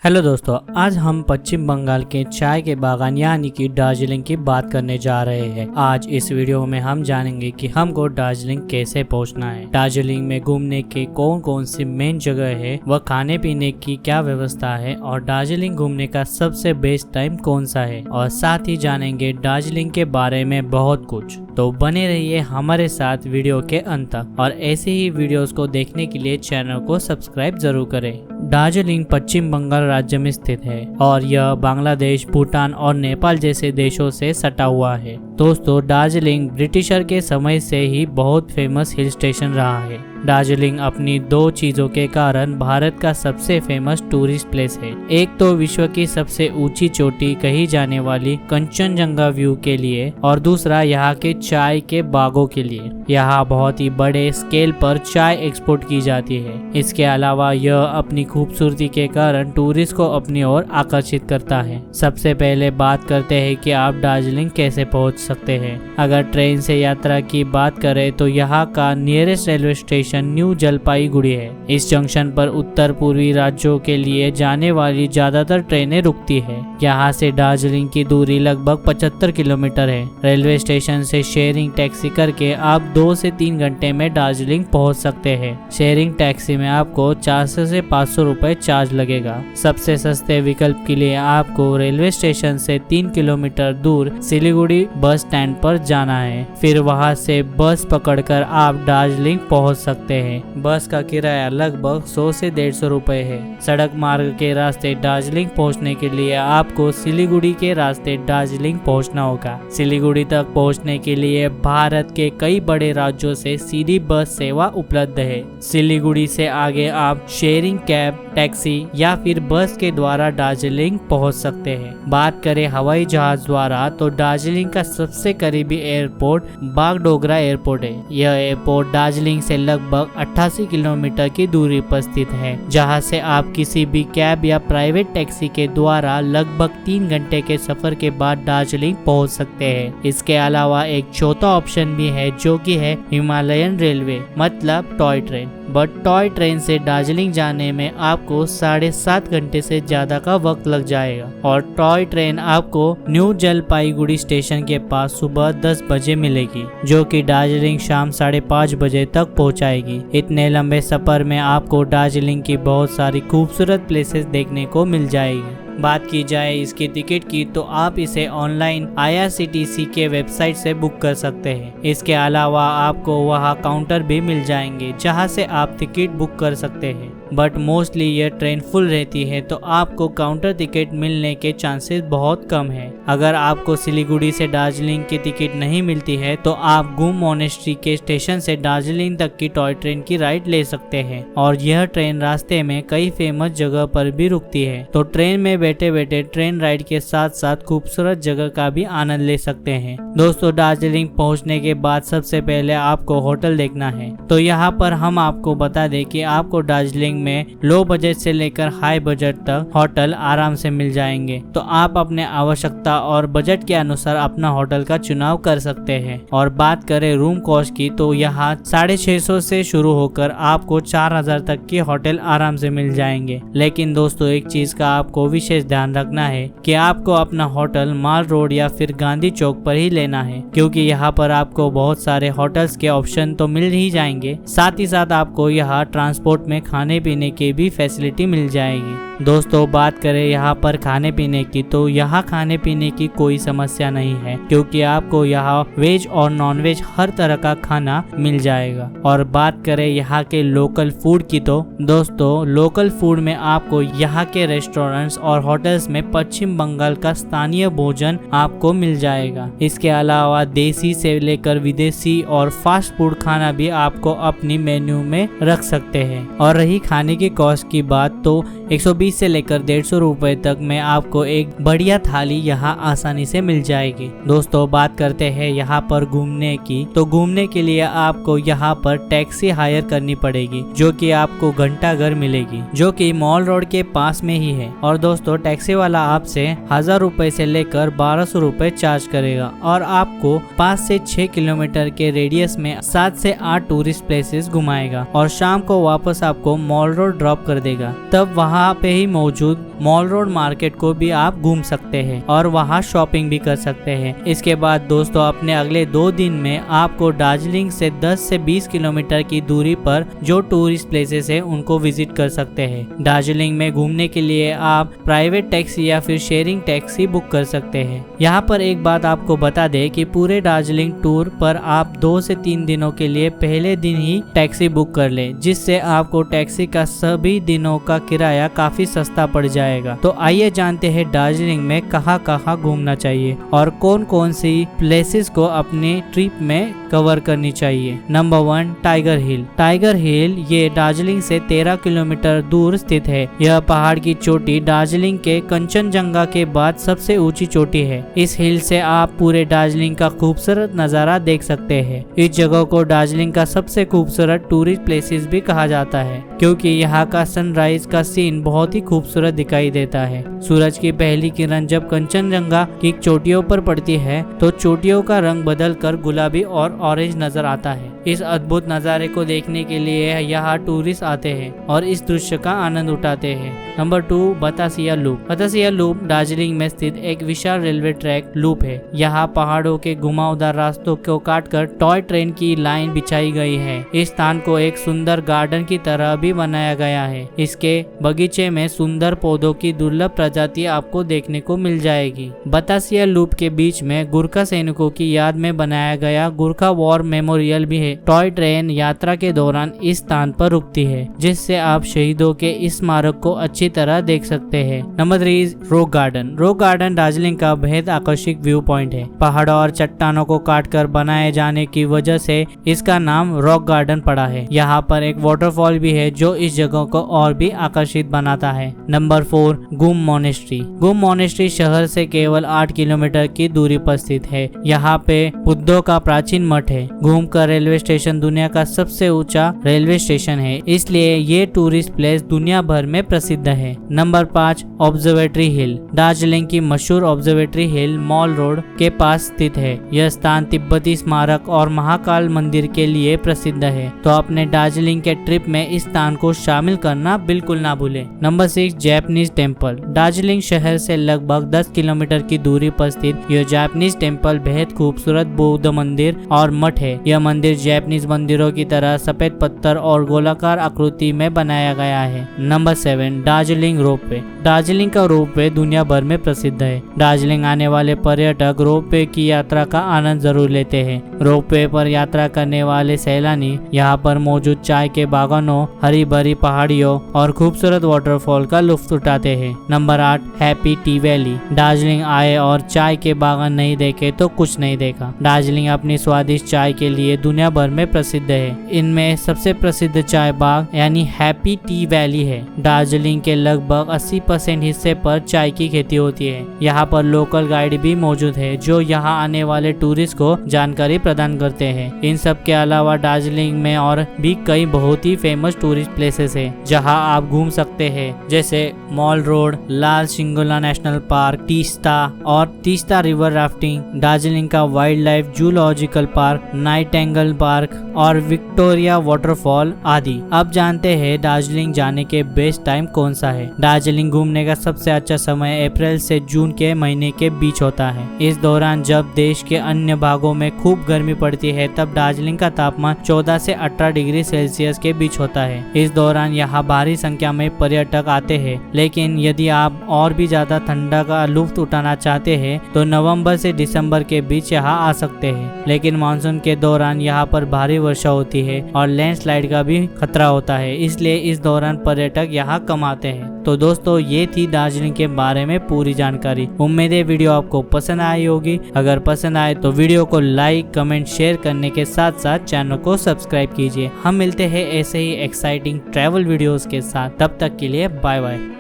Hello दोस्तों, आज हम पश्चिम बंगाल के चाय के बागान यानी कि दार्जिलिंग की बात करने जा रहे हैं। आज इस वीडियो में हम जानेंगे कि हमको दार्जिलिंग कैसे पहुंचना है, दार्जिलिंग में घूमने के कौन कौन सी मेन जगह है, वह खाने पीने की क्या व्यवस्था है और दार्जिलिंग घूमने का सबसे बेस्ट टाइम कौन सा है, और साथ ही जानेंगे दार्जिलिंग के बारे में बहुत कुछ। तो बने रहिए हमारे साथ वीडियो के अंत तक, और ऐसे ही वीडियोस को देखने के लिए चैनल को सब्सक्राइब जरूर करें। दार्जिलिंग पश्चिम बंगाल राज्य में स्थित है और यह बांग्लादेश, भूटान और नेपाल जैसे देशों से सटा हुआ है। दोस्तों, दार्जिलिंग ब्रिटिशर के समय से ही बहुत फेमस हिल स्टेशन रहा है। दार्जिलिंग अपनी दो चीजों के कारण भारत का सबसे फेमस टूरिस्ट प्लेस है। एक तो विश्व की सबसे ऊंची चोटी कही जाने वाली कंचनजंगा व्यू के लिए, और दूसरा यहाँ के चाय के बागों के लिए। यहाँ बहुत ही बड़े स्केल पर चाय एक्सपोर्ट की जाती है। इसके अलावा यह अपनी खूबसूरती के कारण टूरिस्ट को अपनी ओर आकर्षित करता है। सबसे पहले बात करते हैं कि आप दार्जिलिंग कैसे पहुँच सकते हैं। अगर ट्रेन से यात्रा की बात करें तो यहाँ का nearest railway station new Jalpaiguri है। इस जंक्शन पर उत्तर पूर्वी राज्यों के लिए जाने वाली ज्यादातर ट्रेनें रुकती है। यहाँ से दार्जिलिंग की दूरी लगभग 75 किलोमीटर है। रेलवे स्टेशन से शेयरिंग टैक्सी करके आप 2 से 3 घंटे में दार्जिलिंग पहुँच सकते हैं। शेयरिंग टैक्सी में आपको 400 से 500 रुपए चार्ज लगेगा। सबसे सस्ते विकल्प के लिए आपको रेलवे स्टेशन से 3 किलोमीटर दूर सिलीगुड़ी बस स्टैंड पर जाना है। फिर वहाँ से बस पकड़कर आप दार्जिलिंग पहुँच सकते हैं। बस का किराया लगभग 100 से 150 रुपए है। सड़क मार्ग के रास्ते दार्जिलिंग पहुंचने के लिए आपको सिलीगुड़ी के रास्ते दार्जिलिंग पहुंचना होगा। सिलीगुड़ी तक पहुंचने के लिए भारत के कई बड़े राज्यों से सीधी बस सेवा उपलब्ध है। सिलीगुड़ी से आगे आप शेयरिंग कैब, टैक्सी या फिर बस के द्वारा दार्जिलिंग पहुंच सकते हैं। बात करें हवाई जहाज द्वारा तो दार्जिलिंग का सबसे करीबी एयरपोर्ट बागडोगरा एयरपोर्ट है। यह एयरपोर्ट दार्जिलिंग से लगभग 88 किलोमीटर की दूरी पर स्थित है, जहां से आप किसी भी कैब या प्राइवेट टैक्सी के द्वारा लगभग 3 घंटे के सफर के बाद दार्जिलिंग पहुंच सकते हैं। इसके अलावा एक चौथा ऑप्शन भी है जो कि है हिमालयन रेलवे, मतलब toy train. But toy train से दार्जिलिंग जाने में आपको 7.5 घंटे से ज्यादा का वक्त लग जाएगा, और टॉय ट्रेन आपको न्यू जलपाईगुड़ी स्टेशन के पास सुबह 10 बजे मिलेगी, जो कि दार्जिलिंग शाम 5:30 बजे तक पहुंचाएगी। इतने लंबे सफर में आपको दार्जिलिंग की बहुत सारी खूबसूरत प्लेसेस देखने को मिल जाएगी। बात की जाए इसकी टिकट की तो आप इसे ऑनलाइन IRCTC के वेबसाइट से बुक कर सकते हैं। इसके अलावा आपको वहां काउंटर भी मिल जाएंगे जहां से आप टिकट बुक कर सकते हैं। बट मोस्टली ये ट्रेन फुल रहती है तो आपको काउंटर टिकट मिलने के चांसेस बहुत कम है। अगर आपको सिलीगुड़ी से दार्जिलिंग की टिकट नहीं मिलती है तो आप गुम मोनेस्ट्री के स्टेशन से दार्जिलिंग तक की टॉय ट्रेन की राइड ले सकते हैं, और यह ट्रेन रास्ते में कई फेमस जगह पर भी रुकती है। तो ट्रेन में बैठे बैठे ट्रेन राइड के साथ साथ खूबसूरत जगह का भी आनंद ले सकते हैं। दोस्तों, दार्जिलिंग पहुंचने के बाद सबसे पहले आपको होटल देखना है। तो यहाँ पर हम आपको बता दें कि आपको दार्जिलिंग में लो बजट से लेकर हाई बजट तक होटल आराम से मिल जाएंगे। तो आप अपने आवश्यकता और बजट के अनुसार अपना होटल का चुनाव कर सकते हैं। और बात करें रूम कॉस्ट की तो यहाँ 650 से शुरू होकर आपको 4000 तक के होटल आराम से मिल जाएंगे। लेकिन दोस्तों, एक चीज का आपको विशेष ध्यान रखना है कि आपको अपना होटल माल रोड या फिर गांधी चौक पर ही लेना है, क्योंकि यहाँ पर आपको बहुत सारे होटल्स के ऑप्शन तो मिल ही जाएंगे, साथ ही साथ आपको यहाँ ट्रांसपोर्ट में खाने पीने की भी फैसिलिटी मिल जाएगी। दोस्तों, बात करें यहाँ पर खाने पीने की तो यहाँ खाने पीने की कोई समस्या नहीं है, क्योंकि आपको यहाँ वेज और नॉन वेज हर तरह का खाना मिल जाएगा। और बात करें यहाँ के लोकल फूड की तो दोस्तों, लोकल फूड में आपको यहाँ के रेस्टोरेंट्स और होटल्स में पश्चिम बंगाल का स्थानीय भोजन आपको मिल जाएगा। इसके अलावा देसी से लेकर विदेशी और फास्ट फूड खाना भी आपको अपनी मेन्यू में रख सकते हैं। और रही खाने की कॉस्ट की बात तो 120 से लेकर 150 रुपए तक में आपको एक बढ़िया थाली यहाँ आसानी से मिल जाएगी। दोस्तों, बात करते हैं यहाँ पर घूमने की तो घूमने के लिए आपको यहाँ पर टैक्सी हायर करनी पड़ेगी, जो कि आपको घंटा घर मिलेगी, जो कि मॉल रोड के पास में ही है। और दोस्तों, टैक्सी वाला आपसे 1000 रुपए से लेकर 1200 रुपए चार्ज करेगा, और आपको 5 से 6 किलोमीटर के रेडियस में 7 से 8 टूरिस्ट प्लेसेस घुमाएगा, और शाम को वापस आपको मॉल मॉल रोड ड्रॉप कर देगा। तब वहाँ पे ही मौजूद मॉल रोड मार्केट को भी आप घूम सकते हैं और वहाँ शॉपिंग भी कर सकते हैं। इसके बाद दोस्तों अपने अगले 2 दिन में आपको दार्जिलिंग से 10 से 20 किलोमीटर की दूरी पर जो टूरिस्ट प्लेसेस है उनको विजिट कर सकते हैं। दार्जिलिंग में घूमने के लिए आप प्राइवेट टैक्सी या फिर शेयरिंग टैक्सी बुक कर सकते हैं। यहाँ पर एक बात आपको बता दें कि पूरे दार्जिलिंग टूर पर आप 2 से 3 दिनों के लिए पहले दिन ही टैक्सी बुक कर लें, जिससे आपको टैक्सी का सभी दिनों का किराया काफी सस्ता पड़ जाएगा। तो आइए जानते हैं दार्जिलिंग में कहाँ कहाँ घूमना चाहिए और कौन कौन सी प्लेसेस को अपनी ट्रिप में कवर करनी चाहिए। नंबर 1, टाइगर हिल। टाइगर हिल ये दार्जिलिंग से 13 किलोमीटर दूर स्थित है। यह पहाड़ की चोटी दार्जिलिंग के कंचनजंगा के बाद सबसे ऊंची चोटी है। इस हिल से आप पूरे दार्जिलिंग का खूबसूरत नजारा देख सकते हैं। इस जगह को दार्जिलिंग का सबसे खूबसूरत टूरिस्ट प्लेसेस भी कहा जाता है, क्योंकि यहाँ का सनराइज का सीन बहुत ही खूबसूरत दिखाई देता है। सूरज की पहली किरण जब कंचनजंगा की चोटियों पर पड़ती है तो चोटियों का रंग बदलकर गुलाबी और ऑरेंज नजर आता है। इस अद्भुत नज़ारे को देखने के लिए यहाँ टूरिस्ट आते हैं और इस दृश्य का आनंद उठाते हैं। Number 2, Batasia loop. Batasia loop Darjeeling में स्थित एक विशाल रेलवे ट्रैक लूप है। यहाँ पहाड़ों के घुमावदार रास्तों को काटकर टॉय ट्रेन की लाइन बिछाई गई है। इस स्थान को एक सुंदर गार्डन की तरह भी बनाया गया है। इसके बगीचे में सुंदर पौधों की दुर्लभ प्रजाति आपको देखने को मिल जाएगी। बतासिया लूप के बीच में गुरखा सैनिकों की याद में बनाया गया गुरखा वॉर मेमोरियल भी है। टॉय ट्रेन यात्रा के दौरान इस स्थान पर रुकती है, जिससे आप शहीदों के इस स्मारक को अच्छी तरह देख सकते हैं। Number 3, rock garden. Rock garden Darjeeling का बेहद आकर्षक व्यू पॉइंट है। पहाड़ों और चट्टानों को काटकर बनाए जाने की वजह से इसका नाम रॉक गार्डन पड़ा है। यहाँ पर एक वाटरफॉल भी है जो इस जगह को और भी आकर्षित बनाता है। नंबर 4, गुम मोनेस्ट्री। गुम मोनेस्ट्री शहर से केवल 8 किलोमीटर की दूरी पर स्थित है। यहाँ पे बुद्धों का प्राचीन मठ है। गुम का रेलवे स्टेशन दुनिया का सबसे ऊंचा रेलवे स्टेशन है, इसलिए ये टूरिस्ट प्लेस दुनिया भर में प्रसिद्ध है। नंबर 5, ऑब्जर्वेटरी हिल। दार्जिलिंग की मशहूर ऑब्जर्वेटरी हिल मॉल रोड के पास स्थित है। यह स्थान तिब्बती स्मारक और महाकाल मंदिर के लिए प्रसिद्ध है, तो अपने दार्जिलिंग के ट्रिप में इस स्थान को शामिल करना बिल्कुल ना भूलें। Number 6, Japanese temple. दार्जिलिंग शहर से लगभग 10 किलोमीटर की दूरी पर स्थित यह जापानीज टेम्पल बेहद खूबसूरत बौद्ध मंदिर और मठ है। यह मंदिर जापानीज मंदिरों की तरह सफेद पत्थर और गोलाकार आकृति में बनाया गया है। Number 7, Darjeeling ropeway. दार्जिलिंग का रोपवे दुनिया भर में प्रसिद्ध है। दार्जिलिंग आने वाले पर्यटक रोपवे की यात्रा का आनंद जरूर लेते हैं। रोपवे पर यात्रा करने वाले सैलानी यहाँ पर मौजूद चाय के बागानों, हरी भरी पहाड़ियों और खूबसूरत वाटरफॉल का लुत्फ उठाते हैं। Number 8, happy T valley. Darjeeling आए और चाय के बागान नहीं देखे तो कुछ नहीं देखा। दार्जिलिंग अपनी स्वादिष्ट चाय के लिए दुनिया भर में प्रसिद्ध है। इनमें सबसे प्रसिद्ध चाय बाग यानी हैप्पी टी वैली है। दार्जिलिंग के लगभग 80% हिस्से पर चाय की खेती होती है। यहाँ पर लोकल गाइड भी मौजूद है जो यहाँ आने वाले टूरिस्ट को जानकारी प्रदान करते हैं। इन सब के अलावा दार्जिलिंग में और भी कई बहुत ही फेमस टूरिस्ट प्लेसेस है जहाँ आप घूम सकते हैं, जैसे मॉल रोड, लाल सिंगोला नेशनल पार्क, तीस्ता और तीस्ता रिवर राफ्टिंग, दार्जिलिंग का wild life zoological park, Nightingale park और विक्टोरिया वाटरफॉल आदि। अब जानते हैं दार्जिलिंग जाने के बेस्ट टाइम कौन सा है। दार्जिलिंग घूमने का सबसे अच्छा समय अप्रैल से जून के महीने के बीच होता है। इस दौरान जब देश के अन्य भागों में खूब गर्मी पड़ती है, तब दार्जिलिंग का तापमान 14 से 18 डिग्री सेल्सियस के बीच होता है। इस दौरान यहाँ भारी संख्या में पर्यटक आते हैं, लेकिन यदि आप और भी ज्यादा ठंडा का लुत्फ उठाना चाहते हैं तो नवंबर से दिसंबर के बीच यहाँ आ सकते हैं। लेकिन मानसून के दौरान यहाँ पर भारी वर्षा होती है और लैंडस्लाइड का भी खतरा होता है, इसलिए इस दौरान पर्यटक यहाँ कम आते हैं। तो दोस्तों ये थी दार्जिलिंग के बारे में पूरी जानकारी। उम्मीद है वीडियो आपको पसंद आई होगी। अगर पसंद आए तो वीडियो को लाइक, कमेंट, शेयर करने के साथ साथ चैनल को सब्सक्राइब कीजिए। हम मिलते हैं ऐसे ही एक्साइटिंग ट्रैवल वीडियोस के साथ। तब तक के लिए बाय बाय।